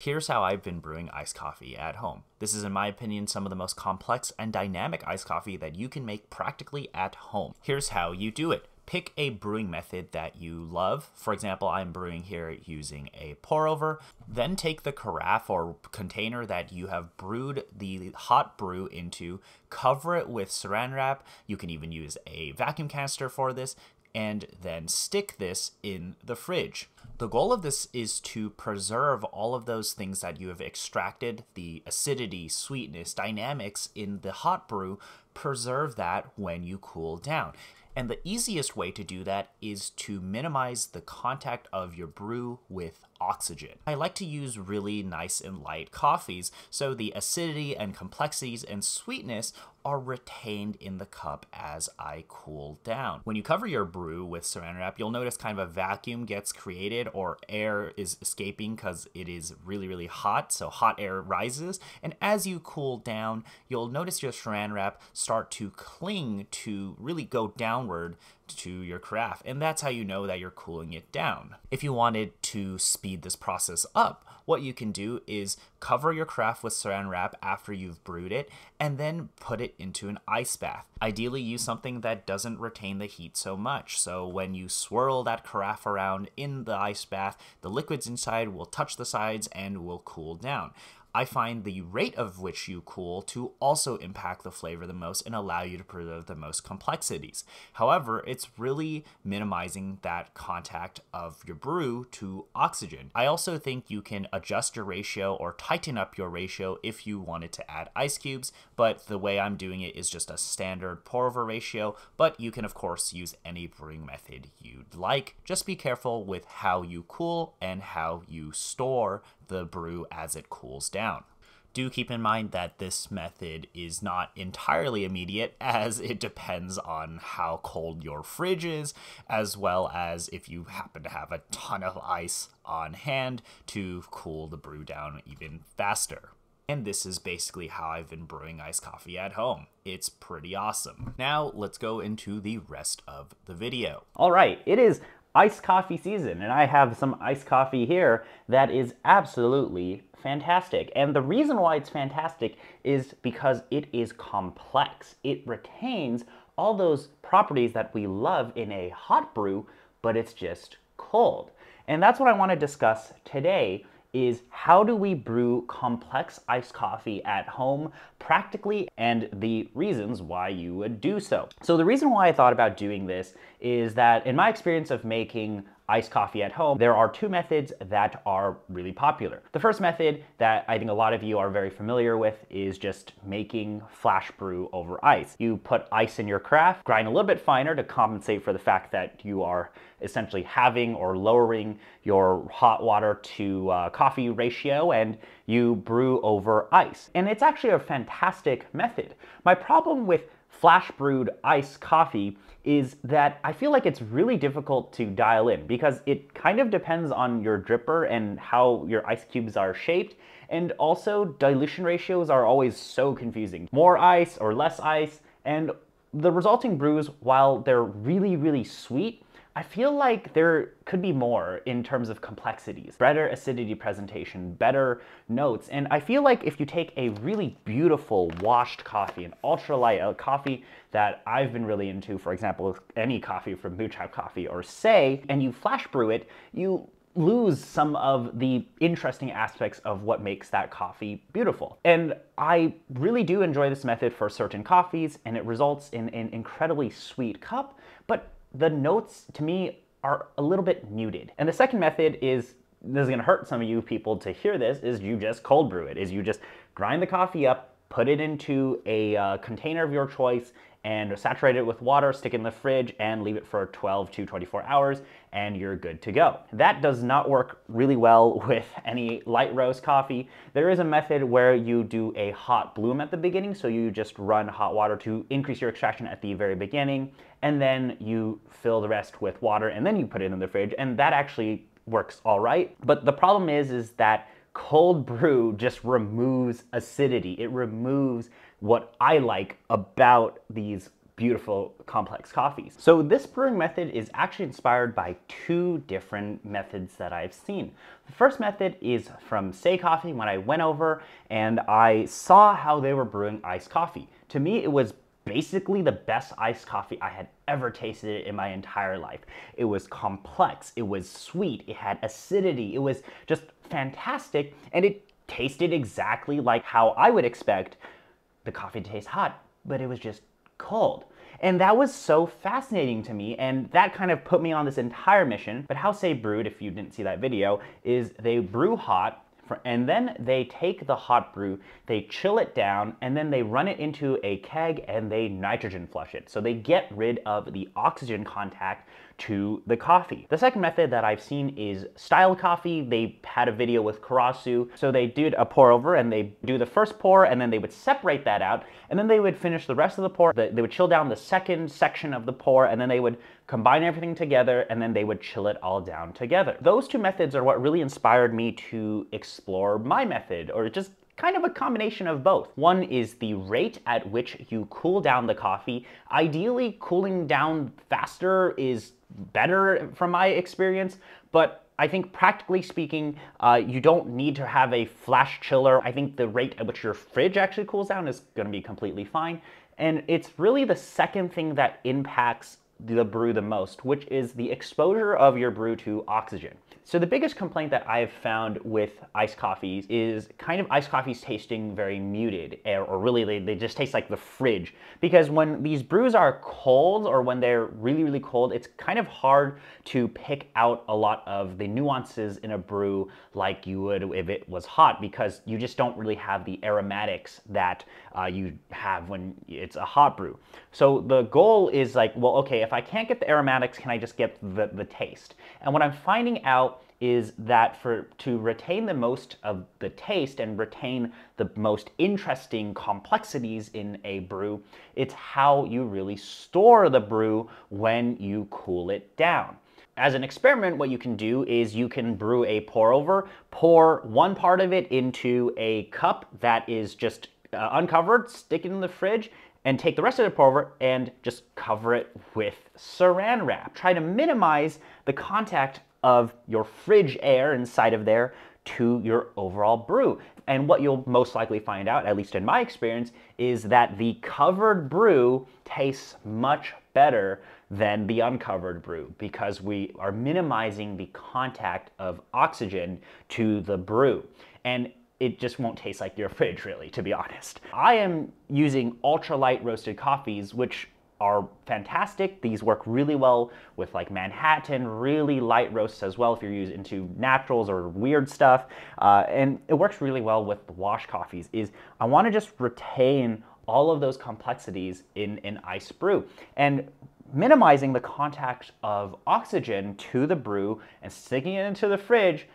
Here's how I've been brewing iced coffee at home. This is, in my opinion, some of the most complex and dynamic iced coffee that you can make practically at home. Here's how you do it. Pick a brewing method that you love. For example, I'm brewing here using a pour over. Then take the carafe or container that you have brewed the hot brew into, cover it with saran wrap. You can even use a vacuum canister for this, and then stick this in the fridge. The goal of this is to preserve all of those things that you have extracted, the acidity, sweetness, dynamics in the hot brew, preserve that when you cool down. And the easiest way to do that is to minimize the contact of your brew with oxygen. I like to use really nice and light coffees, so the acidity and complexities and sweetness are retained in the cup as I cool down. When you cover your brew with saran wrap, you'll notice kind of a vacuum gets created or air is escaping because it is really hot, so hot air rises. And as you cool down, you'll notice your saran wrap start to cling to really go downward to your carafe, and that's how you know that you're cooling it down. If you wanted to speed this process up, what you can do is cover your carafe with saran wrap after you've brewed it, and then put it into an ice bath. Ideally, use something that doesn't retain the heat so much, so when you swirl that carafe around in the ice bath, the liquids inside will touch the sides and will cool down. I find the rate of which you cool to also impact the flavor the most and allow you to preserve the most complexities. However, it's really minimizing that contact of your brew to oxygen. I also think you can adjust your ratio or tighten up your ratio if you wanted to add ice cubes, but the way I'm doing it is just a standard pour over ratio, but you can of course use any brewing method you'd like. Just be careful with how you cool and how you store the brew as it cools down. Do keep in mind that this method is not entirely immediate, as it depends on how cold your fridge is, as well as if you happen to have a ton of ice on hand to cool the brew down even faster. And this is basically how I've been brewing iced coffee at home. It's pretty awesome. Now let's go into the rest of the video. All right, it is iced coffee season, and I have some iced coffee here that is absolutely fantastic. And the reason why it's fantastic is because it is complex. It retains all those properties that we love in a hot brew, but it's just cold. And that's what I want to discuss today, is how do we brew complex iced coffee at home practically, and the reasons why you would do so. So the reason why I thought about doing this is that in my experience of making iced coffee at home, there are two methods that are really popular. The first method that I think a lot of you are very familiar with is just making flash brew over ice. You put ice in your carafe, grind a little bit finer to compensate for the fact that you are essentially halving or lowering your hot water to coffee ratio, and you brew over ice. And it's actually a fantastic method. My problem with flash brewed iced coffee is that I feel like it's really difficult to dial in because it kind of depends on your dripper and how your ice cubes are shaped. And also dilution ratios are always so confusing. More ice or less ice, and the resulting brews, while they're really sweet, I feel like there could be more in terms of complexities, better acidity presentation, better notes. And I feel like if you take a really beautiful washed coffee, an ultralight, a coffee that I've been really into, for example, any coffee from Blue Tribe Coffee or Say, and you flash brew it, you lose some of the interesting aspects of what makes that coffee beautiful. And I really do enjoy this method for certain coffees, and it results in an incredibly sweet cup, but the notes to me are a little bit muted. And the second method is, this is gonna hurt some of you people to hear this, is you just cold brew it, is you just grind the coffee up, put it into a container of your choice, and saturate it with water, stick it in the fridge, and leave it for 12 to 24 hours, and you're good to go. That does not work really well with any light roast coffee. There is a method where you do a hot bloom at the beginning, so you just run hot water to increase your extraction at the very beginning, and then you fill the rest with water, and then you put it in the fridge, and that actually works all right. But the problem is that cold brew just removes acidity. It removes what I like about these beautiful complex coffees. So this brewing method is actually inspired by two different methods that I've seen. The first method is from Say Coffee when I went over and I saw how they were brewing iced coffee. To me, it was basically the best iced coffee I had ever tasted in my entire life. It was complex, it was sweet, it had acidity, it was just fantastic, and it tasted exactly like how I would expect the coffee to taste hot, but it was just cold. And that was so fascinating to me, and that kind of put me on this entire mission. But how Say brewed, if you didn't see that video, is they brew hot, and then they take the hot brew, they chill it down, and then they run it into a keg and they nitrogen flush it. So they get rid of the oxygen contact to the coffee. The second method that I've seen is Style Coffee. They had a video with Karasu. So they did a pour over and they do the first pour and then they would separate that out and then they would finish the rest of the pour. They would chill down the second section of the pour and then they would combine everything together and then they would chill it all down together. Those two methods are what really inspired me to explore my method, or just kind of a combination of both. One is the rate at which you cool down the coffee. Ideally, cooling down faster is better from my experience, but I think practically speaking, you don't need to have a flash chiller. I think the rate at which your fridge actually cools down is gonna be completely fine. And it's really the second thing that impacts the brew the most, which is the exposure of your brew to oxygen. So the biggest complaint that I've found with iced coffees is kind of iced coffees tasting very muted, or really they just taste like the fridge. Because when these brews are cold, or when they're really, really cold, it's kind of hard to pick out a lot of the nuances in a brew like you would if it was hot, because you just don't really have the aromatics that you have when it's a hot brew. So the goal is like, well, okay, if I can't get the aromatics, can I just get the taste? And what I'm finding out is that to retain the most of the taste and retain the most interesting complexities in a brew, it's how you really store the brew when you cool it down. As an experiment, what you can do is you can brew a pour over, pour one part of it into a cup that is just uncovered, stick it in the fridge, and take the rest of the pour over and just cover it with saran wrap. Try to minimize the contact of your fridge air inside of there to your overall brew. And what you'll most likely find out, at least in my experience, is that the covered brew tastes much better than the uncovered brew, because we are minimizing the contact of oxygen to the brew. And it just won't taste like your fridge, really, to be honest. I am using ultralight roasted coffees, which are fantastic. These work really well with like Manhattan, really light roasts as well if you're into naturals or weird stuff. And it works really well with the wash coffees. I want to just retain all of those complexities in an iced brew. And minimizing the contact of oxygen to the brew and sticking it into the fridge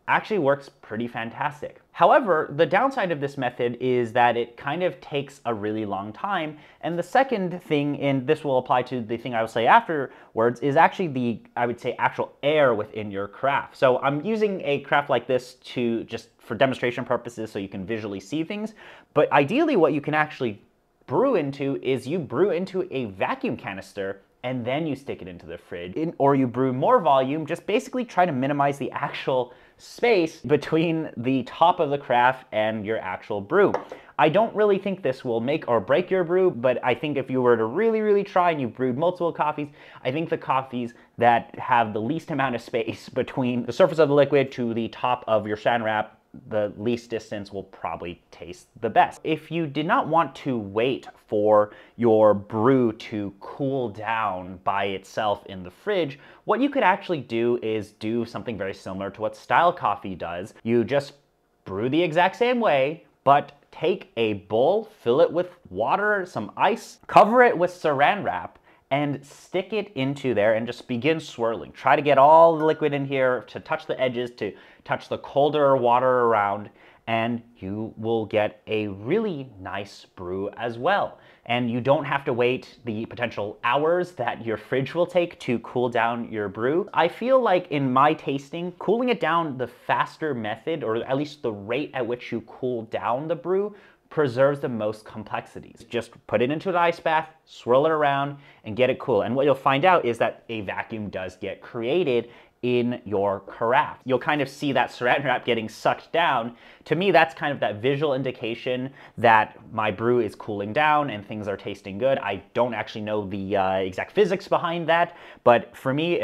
actually works pretty fantastic. However, the downside of this method is that it kind of takes a really long time. And the second thing, and this will apply to the thing I will say afterwards, is actually the, I would say, actual air within your carafe. So I'm using a carafe like this to just for demonstration purposes so you can visually see things. But ideally what you can actually brew into is you brew into a vacuum canister and then you stick it into the fridge. Or you brew more volume, just basically try to minimize the actual space between the top of the carafe and your actual brew. I don't really think this will make or break your brew, but I think if you were to really, really try and you brewed multiple coffees, I think the coffees that have the least amount of space between the surface of the liquid to the top of your saran wrap, the least distance will probably taste the best. If you did not want to wait for your brew to cool down by itself in the fridge, what you could actually do is do something very similar to what Style Coffee does. You just brew the exact same way, but take a bowl, fill it with water, some ice, cover it with saran wrap, and stick it into there and just begin swirling. Try to get all the liquid in here to touch the edges, to touch the colder water around, and you will get a really nice brew as well. And you don't have to wait the potential hours that your fridge will take to cool down your brew. I feel like in my tasting, cooling it down the faster method, or at least the rate at which you cool down the brew, preserves the most complexities. Just put it into the ice bath, swirl it around, and get it cool. And what you'll find out is that a vacuum does get created in your carafe. You'll kind of see that saran wrap getting sucked down. To me, that's kind of that visual indication that my brew is cooling down and things are tasting good. I don't actually know the exact physics behind that, but for me,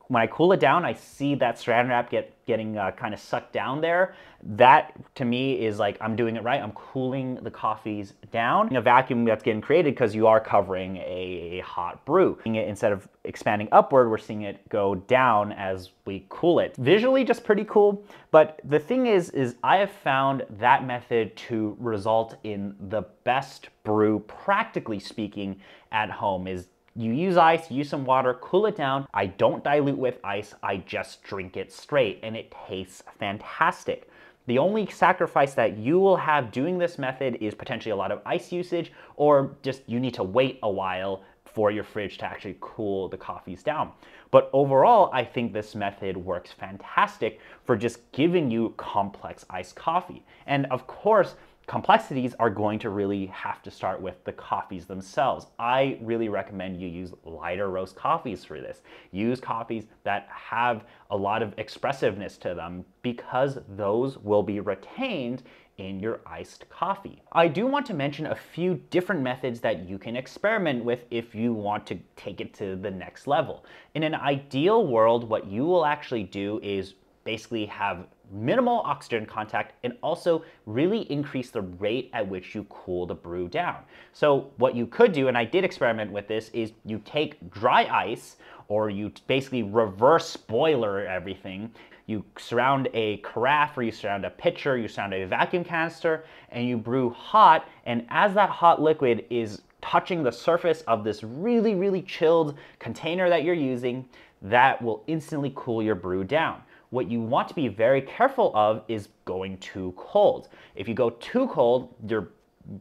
when I cool it down, I see that saran wrap getting kind of sucked down there. That, to me, is like I'm doing it right. I'm cooling the coffees down. A vacuum that's getting created because you are covering a hot brew. Instead of expanding upward, we're seeing it go down as we cool it. Visually, just pretty cool. But the thing is I have found that method to result in the best brew, practically speaking, at home. Is you use ice, use some water, cool it down. I don't dilute with ice, I just drink it straight, and it tastes fantastic. The only sacrifice that you will have doing this method is potentially a lot of ice usage, or just you need to wait a while for your fridge to actually cool the coffees down. But overall, I think this method works fantastic for just giving you complex iced coffee. And of course, complexities are going to really have to start with the coffees themselves. I really recommend you use lighter roast coffees for this. Use coffees that have a lot of expressiveness to them because those will be retained in your iced coffee. I do want to mention a few different methods that you can experiment with if you want to take it to the next level. In an ideal world, what you will actually do is basically have minimal oxygen contact and also really increase the rate at which you cool the brew down. So what you could do, and I did experiment with this, is you take dry ice, or you basically reverse boiler everything. You surround a carafe, or you surround a pitcher, you surround a vacuum canister, and you brew hot, and as that hot liquid is touching the surface of this really, really chilled container that you're using, that will instantly cool your brew down. What you want to be very careful of is going too cold. If you go too cold, you'll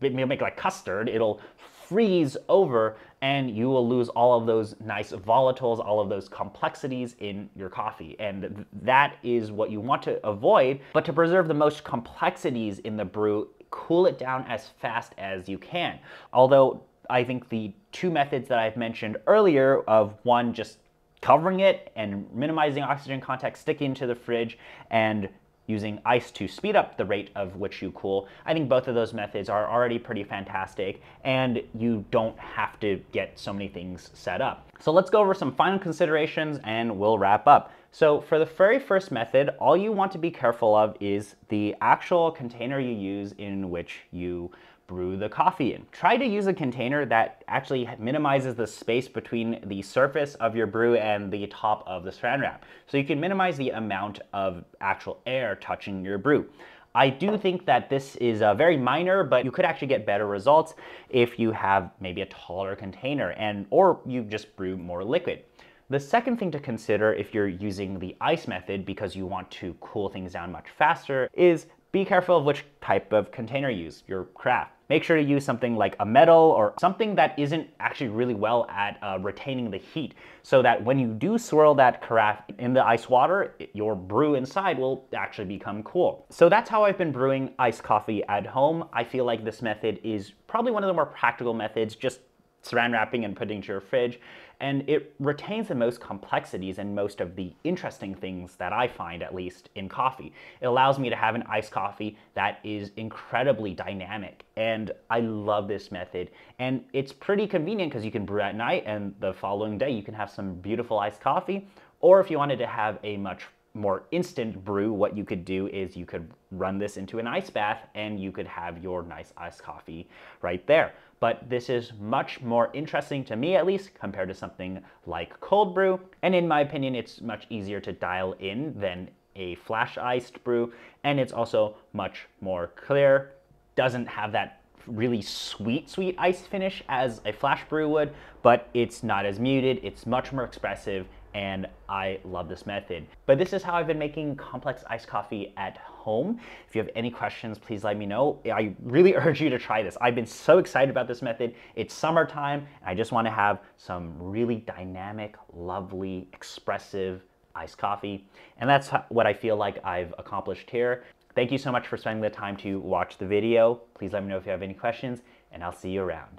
make like custard, it'll freeze over and you will lose all of those nice volatiles, all of those complexities in your coffee. And that is what you want to avoid. But to preserve the most complexities in the brew, cool it down as fast as you can. Although I think the two methods that I've mentioned earlier of one, just covering it and minimizing oxygen contact, sticking to the fridge, and using ice to speed up the rate of which you cool. I think both of those methods are already pretty fantastic, and you don't have to get so many things set up. So let's go over some final considerations and we'll wrap up. So for the very first method, all you want to be careful of is the actual container you use in which you brew the coffee in. Try to use a container that actually minimizes the space between the surface of your brew and the top of the saran wrap, so you can minimize the amount of actual air touching your brew. I do think that this is very minor, but you could actually get better results if you have maybe a taller container or you just brew more liquid. The second thing to consider if you're using the ice method because you want to cool things down much faster is be careful of which type of container you use, your craft. Make sure to use something like a metal or something that isn't actually really well at retaining the heat, so that when you do swirl that carafe in the ice water, your brew inside will actually become cool. So that's how I've been brewing iced coffee at home. I feel like this method is probably one of the more practical methods, just saran wrapping and putting to your fridge, and it retains the most complexities and most of the interesting things that I find, at least, in coffee. It allows me to have an iced coffee that is incredibly dynamic, and I love this method. And it's pretty convenient because you can brew at night and the following day you can have some beautiful iced coffee, or if you wanted to have a much more instant brew, what you could do is you could run this into an ice bath and you could have your nice iced coffee right there. But this is much more interesting to me, at least, compared to something like cold brew. And in my opinion, it's much easier to dial in than a flash iced brew. And it's also much more clear. Doesn't have that really sweet ice finish as a flash brew would, but it's not as muted. It's much more expressive, and I love this method. But this is how I've been making complex iced coffee at home. If you have any questions, please let me know. I really urge you to try this. I've been so excited about this method. It's summertime, and I just want to have some really dynamic, lovely, expressive iced coffee. And that's what I feel like I've accomplished here. Thank you so much for spending the time to watch the video. Please let me know if you have any questions, and I'll see you around.